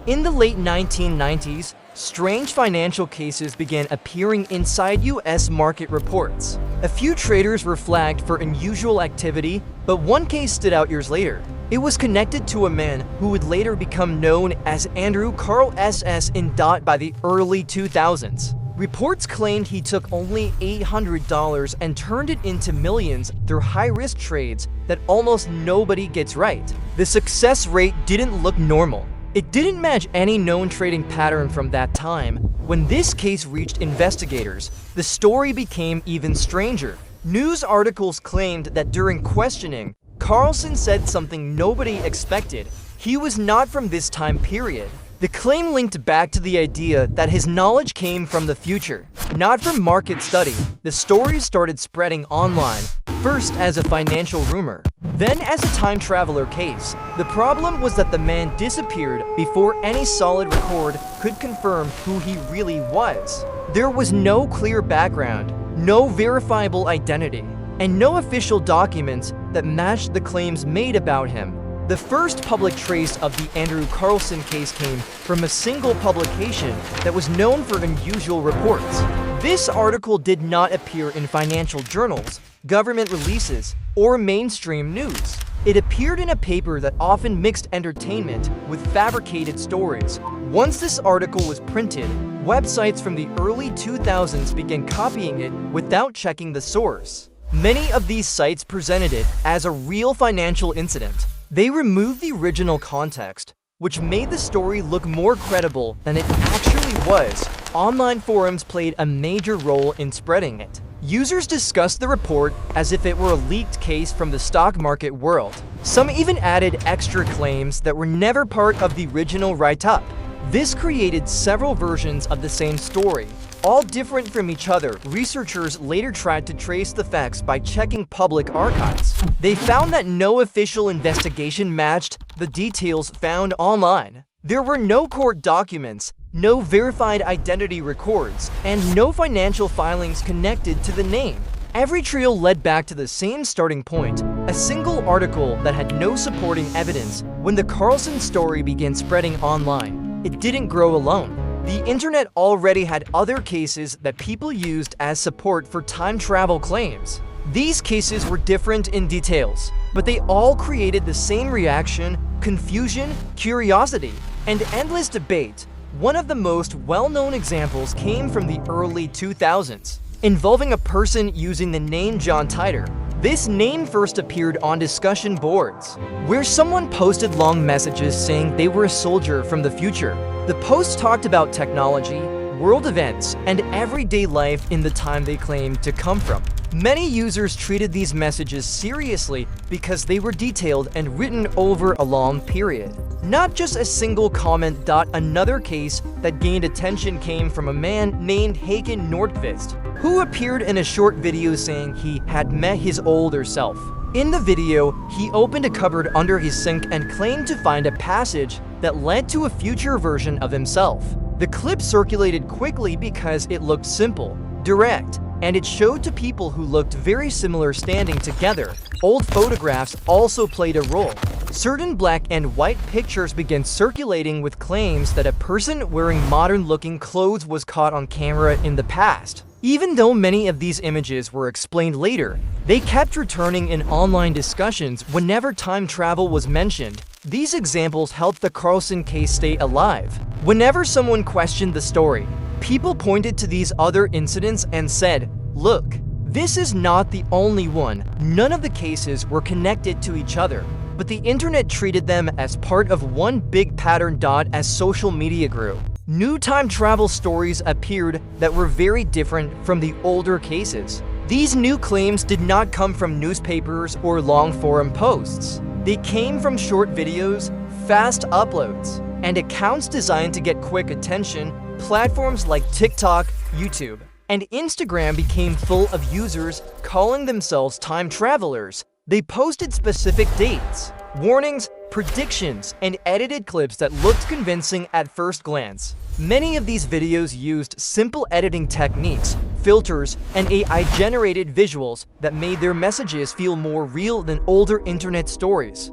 In the late 1990s, strange financial cases began appearing inside U.S. market reports. A few traders were flagged for unusual activity, but one case stood out years later. It was connected to a man who would later become known as Andrew Carlson by the early 2000s. Reports claimed he took only $800 and turned it into millions through high-risk trades that almost nobody gets right. The success rate didn't look normal. It didn't match any known trading pattern from that time. When this case reached investigators, the story became even stranger. News articles claimed that during questioning, Carlson said something nobody expected. He was not from this time period. The claim linked back to the idea that his knowledge came from the future, not from market study. The stories started spreading online, first as a financial rumor, then as a time traveler case. The problem was that the man disappeared before any solid record could confirm who he really was. There was no clear background, no verifiable identity, and no official documents that matched the claims made about him. The first public trace of the Andrew Carlson case came from a single publication that was known for unusual reports. This article did not appear in financial journals, government releases, or mainstream news. It appeared in a paper that often mixed entertainment with fabricated stories. Once this article was printed, websites from the early 2000s began copying it without checking the source. Many of these sites presented it as a real financial incident. They removed the original context, which made the story look more credible than it actually was. Online forums played a major role in spreading it. Users discussed the report as if it were a leaked case from the stock market world. Some even added extra claims that were never part of the original write-up. This created several versions of the same story, all different from each other. Researchers later tried to trace the facts by checking public archives. They found that no official investigation matched the details found online. There were no court documents, no verified identity records, and no financial filings connected to the name. Every trail led back to the same starting point, a single article that had no supporting evidence. When the Carlson story began spreading online, it didn't grow alone. The internet already had other cases that people used as support for time travel claims. These cases were different in details, but they all created the same reaction: confusion, curiosity, and endless debate. One of the most well-known examples came from the early 2000s, involving a person using the name John Titor. This name first appeared on discussion boards, where someone posted long messages saying they were a soldier from the future. The posts talked about technology, world events, and everyday life in the time they claimed to come from. Many users treated these messages seriously because they were detailed and written over a long period, not just a single comment. Another case that gained attention came from a man named Hagen Nordqvist, who appeared in a short video saying he had met his older self. In the video, he opened a cupboard under his sink and claimed to find a passage that led to a future version of himself. The clip circulated quickly because it looked simple, direct, and it showed to people who looked very similar standing together. Old photographs also played a role. Certain black and white pictures began circulating with claims that a person wearing modern-looking clothes was caught on camera in the past. Even though many of these images were explained later, they kept returning in online discussions whenever time travel was mentioned. These examples helped the Carlson case stay alive. Whenever someone questioned the story, people pointed to these other incidents and said, "Look, this is not the only one." None of the cases were connected to each other, but the internet treated them as part of one big pattern. As social media grew, new time travel stories appeared that were very different from the older cases. These new claims did not come from newspapers or long forum posts. They came from short videos, fast uploads, and accounts designed to get quick attention. Platforms like TikTok, YouTube, and Instagram became full of users calling themselves time travelers. They posted specific dates, warnings, predictions, and edited clips that looked convincing at first glance. Many of these videos used simple editing techniques, filters, and AI-generated visuals that made their messages feel more real than older internet stories.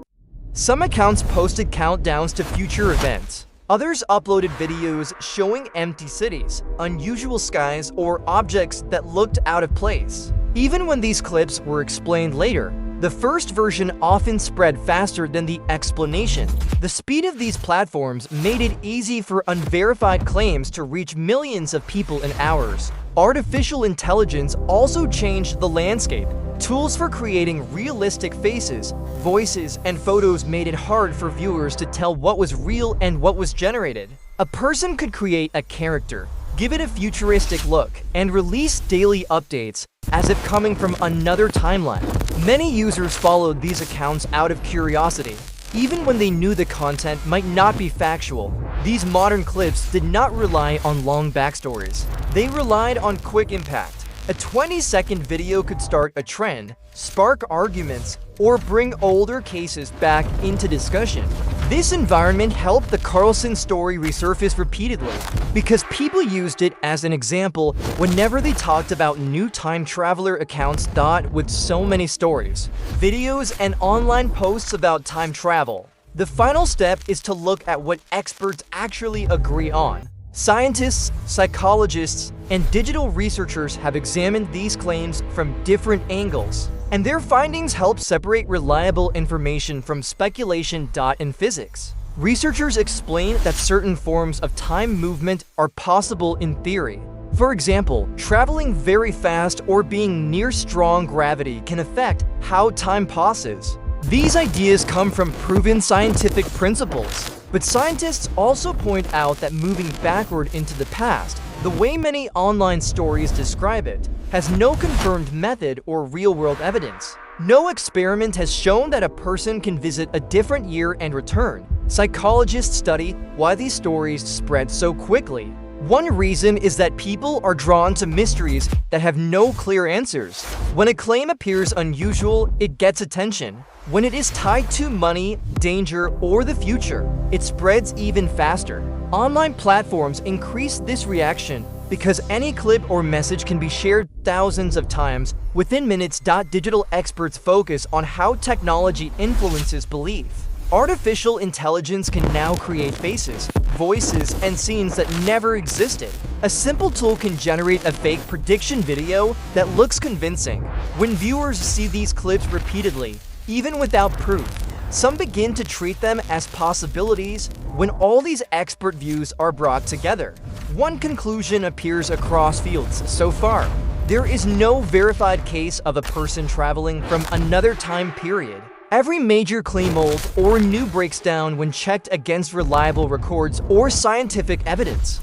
Some accounts posted countdowns to future events, Others uploaded videos showing empty cities, unusual skies, or objects that looked out of place. Even when these clips were explained later, the first version often spread faster than the explanation. The speed of these platforms made it easy for unverified claims to reach millions of people in hours. Artificial intelligence also changed the landscape. Tools for creating realistic faces, voices, and photos made it hard for viewers to tell what was real and what was generated. A person could create a character, give it a futuristic look, and release daily updates as if coming from another timeline. Many users followed these accounts out of curiosity, even when they knew the content might not be factual. These modern clips did not rely on long backstories. They relied on quick impact. A 20-second video could start a trend, spark arguments, or bring older cases back into discussion. This environment helped the Carlson story resurface repeatedly because people used it as an example whenever they talked about new time traveler accounts with so many stories, videos, and online posts about time travel. The final step is to look at what experts actually agree on. Scientists, psychologists, and digital researchers have examined these claims from different angles, and their findings help separate reliable information from speculation. In physics, researchers explain that certain forms of time movement are possible in theory. For example, traveling very fast or being near strong gravity can affect how time passes. These ideas come from proven scientific principles. But scientists also point out that moving backward into the past, the way many online stories describe it, has no confirmed method or real-world evidence. No experiment has shown that a person can visit a different year and return. Psychologists study why these stories spread so quickly. One reason is that people are drawn to mysteries that have no clear answers. When a claim appears unusual, it gets attention. When it is tied to money, danger, or the future, it spreads even faster. Online platforms increase this reaction because any clip or message can be shared thousands of times within minutes. Digital experts focus on how technology influences belief. Artificial intelligence can now create faces, voices, and scenes that never existed. A simple tool can generate a fake prediction video that looks convincing. When viewers see these clips repeatedly, even without proof, some begin to treat them as possibilities. When all these expert views are brought together, one conclusion appears across fields. So far, there is no verified case of a person traveling from another time period. Every major claim old or new breaks down when checked against reliable records or scientific evidence.